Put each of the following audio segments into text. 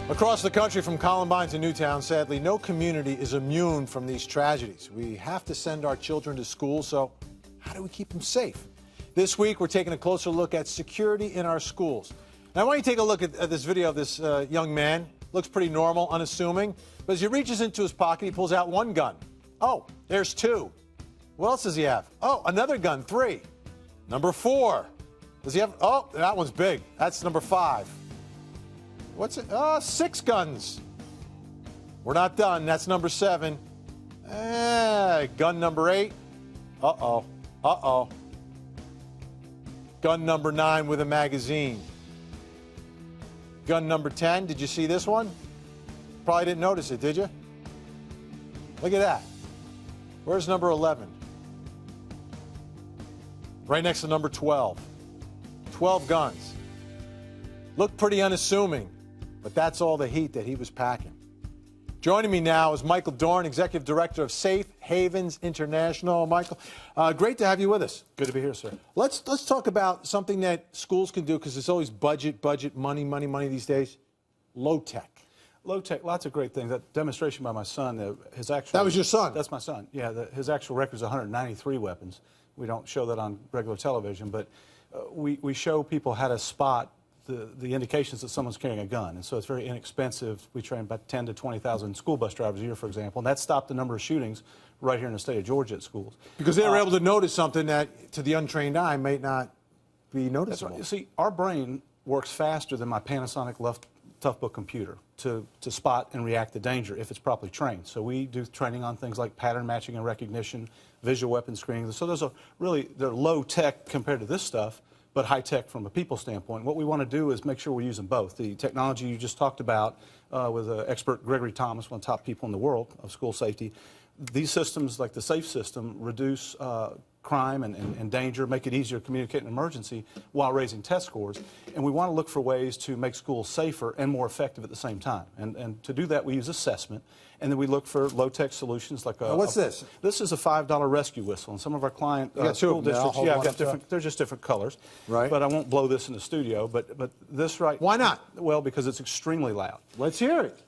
Across the country, from Columbine to Newtown, sadly, no community is immune from these tragedies. We have to send our children to school, so how do we keep them safe? This week, we're taking a closer look at security in our schools. Now, I want you to take a look at this video of this young man. Looks pretty normal, unassuming, but as he reaches into his pocket, he pulls out one gun. Oh, there's two. What else does he have? Oh, another gun, 3. Number 4. Does he have? Oh, that one's big. That's number 5. What's it? 6 guns. We're not done. That's number 7. Gun number 8. Uh-oh. Uh-oh. Gun number 9 with a magazine. Gun number 10. Did you see this one? Probably didn't notice it, did you? Look at that. Where's number 11? Right next to number 12. 12 guns. Looked pretty unassuming, but that's all the heat that he was packing. Joining me now is Michael Dorn, Executive Director of Safe Havens International. Michael, great to have you with us. Good to be here, sir. Let's talk about something that schools can do, because it's always budget, money these days. Low tech. Low tech, lots of great things. That demonstration by my son, his actual... That was your son? That's my son. Yeah, his actual record is 193 weapons. We don't show that on regular television, but we show people how to spot the indications that someone's carrying a gun. And so it's very inexpensive. We train about 10 to 20,000 school bus drivers a year, for example, and that stopped a number of shootings right here in the state of Georgia at schools. Because they were able to notice something that, to the untrained eye, might not be noticeable. Right. You see, our brain works faster than my Panasonic Toughbook computer to spot and react to danger if it's properly trained. So we do training on things like pattern matching and recognition, visual weapon screening. So those are really, they're low tech compared to this stuff, but high tech from a people standpoint. What we want to do is make sure we're using both. The technology you just talked about with expert Gregory Thomas, one of the top people in the world of school safety. These systems, like the SAFE system, reduce crime and danger, make it easier to communicate in an emergency while raising test scores. And we want to look for ways to make schools safer and more effective at the same time. And to do that, we use assessment. And then we look for low-tech solutions like a... What's this? This is a $5 rescue whistle. And some of our client school districts... Yeah, I've got different... They're just different colors. Right. But I won't blow this in the studio. But this right... Why not? Well, because it's extremely loud. Let's hear it.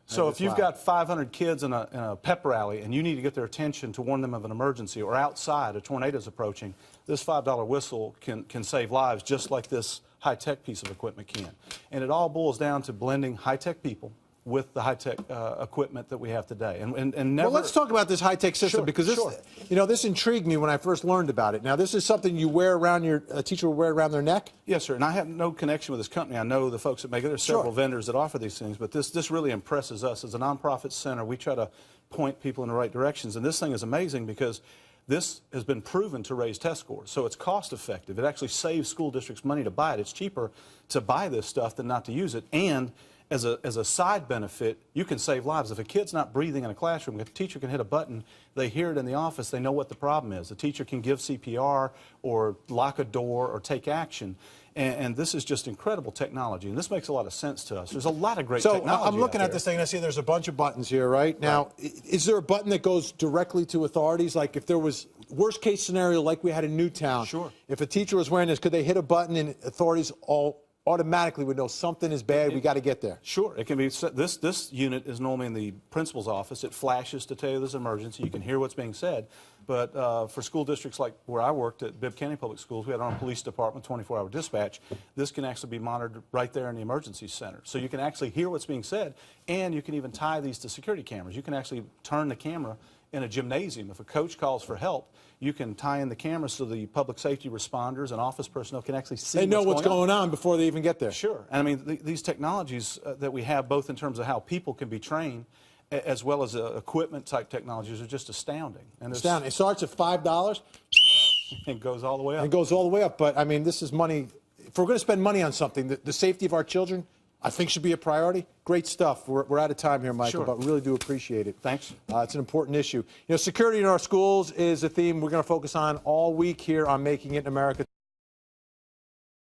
So if you've got 500 kids in a pep rally and you need to get their attention to warn them of an emergency, or outside a tornado's approaching, this $5 whistle can save lives just like this high-tech piece of equipment can. And it all boils down to blending high-tech people with the high-tech equipment that we have today. And never... Well, let's talk about this high-tech system, because this, you know, this intrigued me when I first learned about it. Now, this is something you wear around a teacher will wear around their neck? Yes, sir. And I have no connection with this company. I know the folks that make it. There's several vendors that offer these things, but this really impresses us. As a nonprofit center, we try to point people in the right directions. And this thing is amazing because this has been proven to raise test scores. So it's cost effective. It actually saves school districts money to buy it. It's cheaper to buy this stuff than not to use it. And as a side benefit, you can save lives. If a kid's not breathing in a classroom, if the teacher can hit a button, they hear it in the office, they know what the problem is. The teacher can give CPR or lock a door or take action. And this is just incredible technology, and this makes a lot of sense to us. There's a lot of great technology. So I'm looking at this thing, and I see there's a bunch of buttons here, right? Now, is there a button that goes directly to authorities? Like if there was worst-case scenario like we had in Newtown, if a teacher was wearing this, could they hit a button and authorities automatically would know something is bad, we got to get there? Sure. It can be. This unit is normally in the principal's office. It flashes to tell you there's an emergency. You can hear what's being said. But for school districts like where I worked at Bibb County Public Schools, we had our own police department, 24-hour dispatch. This can actually be monitored right there in the emergency center. So you can actually hear what's being said, and you can even tie these to security cameras. You can actually turn the camera in a gymnasium. If a coach calls for help, you can tie in the camera so the public safety responders and office personnel can actually see they know what's going on before they even get there. Sure. And I mean, these technologies that we have, both in terms of how people can be trained, as well as equipment-type technologies, are just astounding. And astounding. It starts at $5. It goes all the way up. It goes all the way up. But, I mean, this is money. If we're going to spend money on something, the safety of our children, I think should be a priority. Great stuff. We're out of time here, Michael, but we really do appreciate it. Thanks. It's an important issue. You know, security in our schools is a theme we're going to focus on all week here on Making It in America.